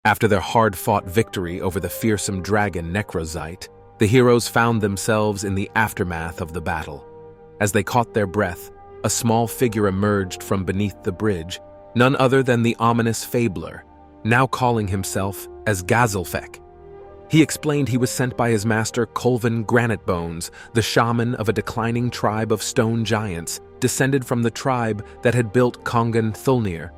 After their hard-fought victory over the fearsome dragon Necrozite, the heroes found themselves in the aftermath of the battle. As they caught their breath, a small figure emerged from beneath the bridge, none other than the ominous Fabler, now calling himself as Gazelfek. He explained he was sent by his master Colvin Granitebones, the shaman of a declining tribe of stone giants, descended from the tribe that had built Kongen-Thulnir.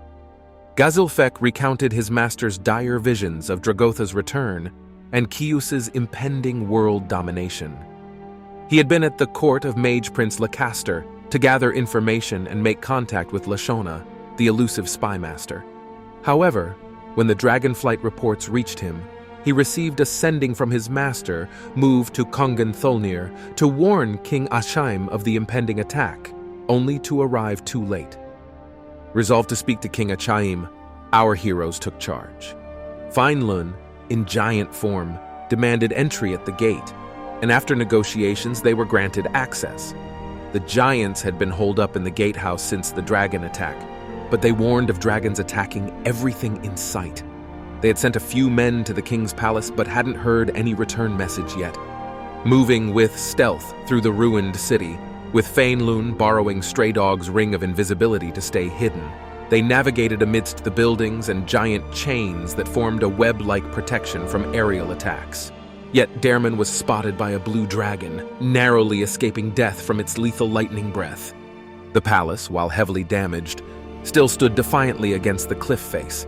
Gazelfek recounted his master's dire visions of Dragotha's return and Kyuss's impending world domination. He had been at the court of Mage Prince Lacaster to gather information and make contact with Lashona, the elusive spymaster. However, when the Dragonflight reports reached him, he received a sending from his master, moved to Kongen-Thulnir to warn King Achaime of the impending attack, only to arrive too late. Resolved to speak to King Achaime, our heroes took charge. Feanlun, in giant form, demanded entry at the gate, and after negotiations they were granted access. The giants had been holed up in the gatehouse since the dragon attack, but they warned of dragons attacking everything in sight. They had sent a few men to the king's palace but hadn't heard any return message yet. Moving with stealth through the ruined city, with Feanlun borrowing Stray Dog's ring of invisibility to stay hidden, they navigated amidst the buildings and giant chains that formed a web-like protection from aerial attacks. Yet Daermon was spotted by a blue dragon, narrowly escaping death from its lethal lightning breath. The palace, while heavily damaged, still stood defiantly against the cliff face.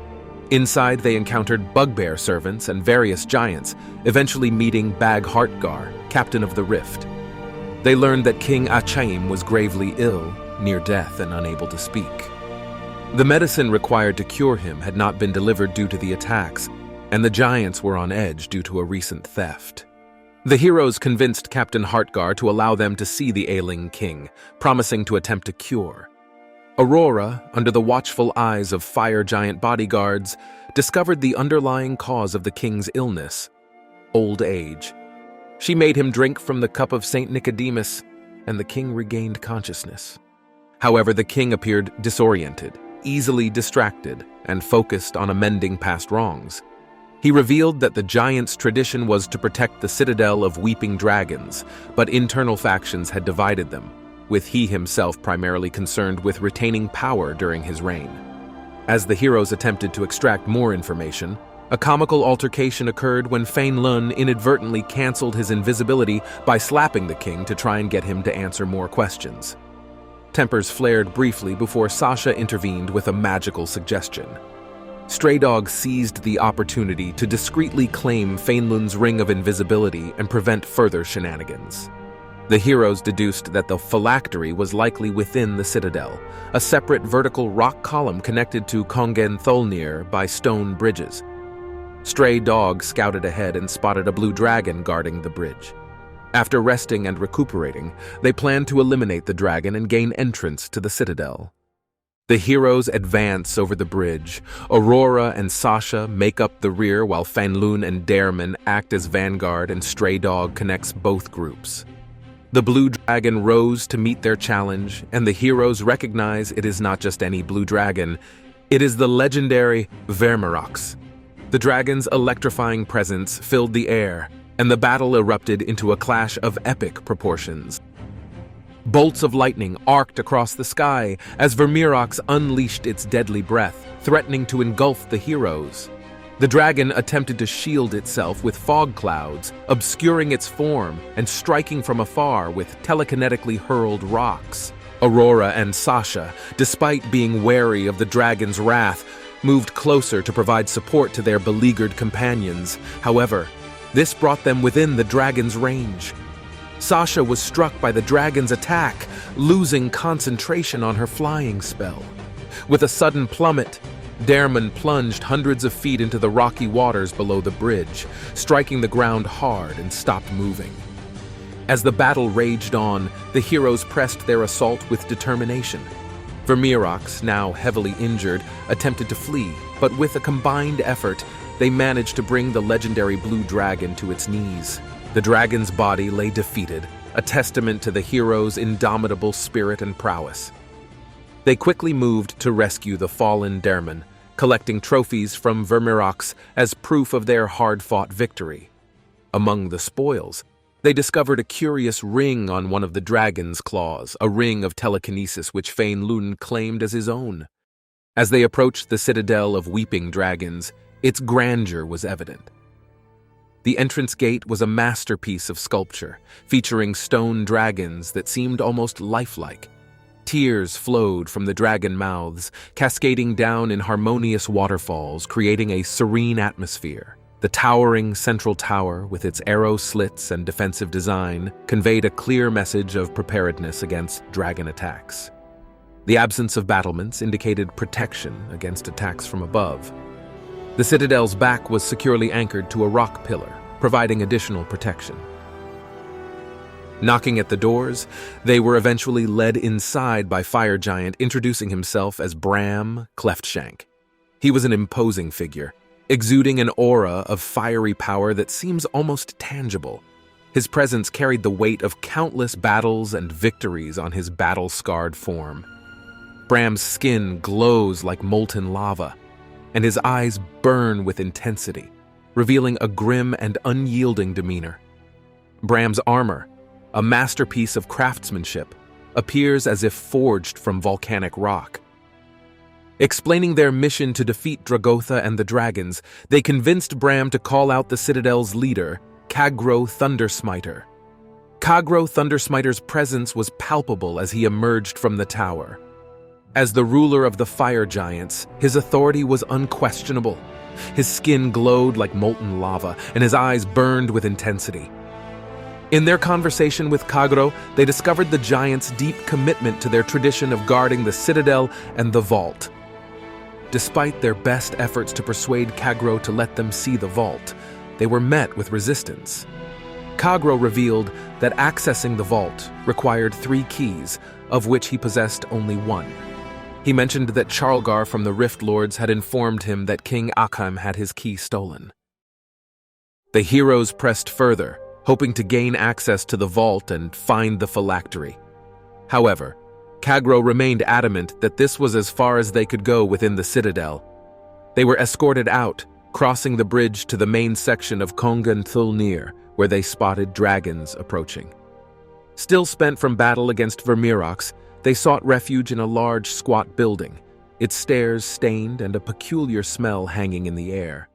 Inside, they encountered bugbear servants and various giants, eventually meeting Bag Heartgar, captain of the Rift. They learned that King Achaime was gravely ill, near death and unable to speak. The medicine required to cure him had not been delivered due to the attacks, and the giants were on edge due to a recent theft. The heroes convinced Captain Heartgar to allow them to see the ailing king, promising to attempt a cure. Aurora, under the watchful eyes of fire giant bodyguards, discovered the underlying cause of the king's illness: old age. She made him drink from the cup of Saint Nicodemus, and the king regained consciousness. However, the king appeared disoriented, easily distracted, and focused on amending past wrongs. He revealed that the giants' tradition was to protect the Citadel of Weeping Dragons, but internal factions had divided them, with he himself primarily concerned with retaining power during his reign. As the heroes attempted to extract more information, a comical altercation occurred when Feanlun inadvertently canceled his invisibility by slapping the king to try and get him to answer more questions. Tempers flared briefly before Sasha intervened with a magical suggestion. Stray Dog seized the opportunity to discreetly claim Feanlun's ring of invisibility and prevent further shenanigans. The heroes deduced that the phylactery was likely within the citadel, a separate vertical rock column connected to Kongen-Thulnir by stone bridges. Stray Dog scouted ahead and spotted a blue dragon guarding the bridge. After resting and recuperating, they planned to eliminate the dragon and gain entrance to the citadel. The heroes advance over the bridge. Aurora and Sasha make up the rear while Feanlun and Daermon act as vanguard, and Stray Dog connects both groups. The blue dragon rose to meet their challenge, and the heroes recognize it is not just any blue dragon. It is the legendary Vermerox. The dragon's electrifying presence filled the air, and the battle erupted into a clash of epic proportions. Bolts of lightning arced across the sky as Vermerox unleashed its deadly breath, threatening to engulf the heroes. The dragon attempted to shield itself with fog clouds, obscuring its form and striking from afar with telekinetically hurled rocks. Aurora and Sasha, despite being wary of the dragon's wrath, moved closer to provide support to their beleaguered companions. However, this brought them within the dragon's range. Sasha was struck by the dragon's attack, losing concentration on her flying spell. With a sudden plummet, Daermon plunged hundreds of feet into the rocky waters below the bridge, striking the ground hard and stopped moving. As the battle raged on, the heroes pressed their assault with determination. Vermerox, now heavily injured, attempted to flee, but with a combined effort, they managed to bring the legendary blue dragon to its knees. The dragon's body lay defeated, a testament to the heroes' indomitable spirit and prowess. They quickly moved to rescue the fallen Daermon, collecting trophies from Vermirox as proof of their hard-fought victory. Among the spoils, they discovered a curious ring on one of the dragon's claws, a ring of telekinesis which Feanlun claimed as his own. As they approached the Citadel of Weeping Dragons, its grandeur was evident. The entrance gate was a masterpiece of sculpture, featuring stone dragons that seemed almost lifelike. Tears flowed from the dragon mouths, cascading down in harmonious waterfalls, creating a serene atmosphere. The towering central tower, with its arrow slits and defensive design, conveyed a clear message of preparedness against dragon attacks. The absence of battlements indicated protection against attacks from above. The citadel's back was securely anchored to a rock pillar, providing additional protection. Knocking at the doors, they were eventually led inside by Fire Giant, introducing himself as Bram Cleftshank. He was an imposing figure, exuding an aura of fiery power that seems almost tangible. His presence carried the weight of countless battles and victories on his battle-scarred form. Bram's skin glows like molten lava, and his eyes burn with intensity, revealing a grim and unyielding demeanor. Bram's armor, a masterpiece of craftsmanship, appears as if forged from volcanic rock. Explaining their mission to defeat Dragotha and the dragons, they convinced Bram to call out the Citadel's leader, Kagro Thundersmiter. Kagro Thundersmiter's presence was palpable as he emerged from the tower. As the ruler of the fire giants, his authority was unquestionable. His skin glowed like molten lava, and his eyes burned with intensity. In their conversation with Kagro, they discovered the giants' deep commitment to their tradition of guarding the citadel and the vault. Despite their best efforts to persuade Kagro to let them see the vault, they were met with resistance. Kagro revealed that accessing the vault required 3 keys, of which he possessed only 1. He mentioned that Charlgar from the Rift Lords had informed him that King Achaime had his key stolen. The heroes pressed further, hoping to gain access to the vault and find the phylactery. However, Kagro remained adamant that this was as far as they could go within the citadel. They were escorted out, crossing the bridge to the main section of Kongen-Thulnir, where they spotted dragons approaching. Still spent from battle against Vermirox, they sought refuge in a large, squat building, its stairs stained and a peculiar smell hanging in the air.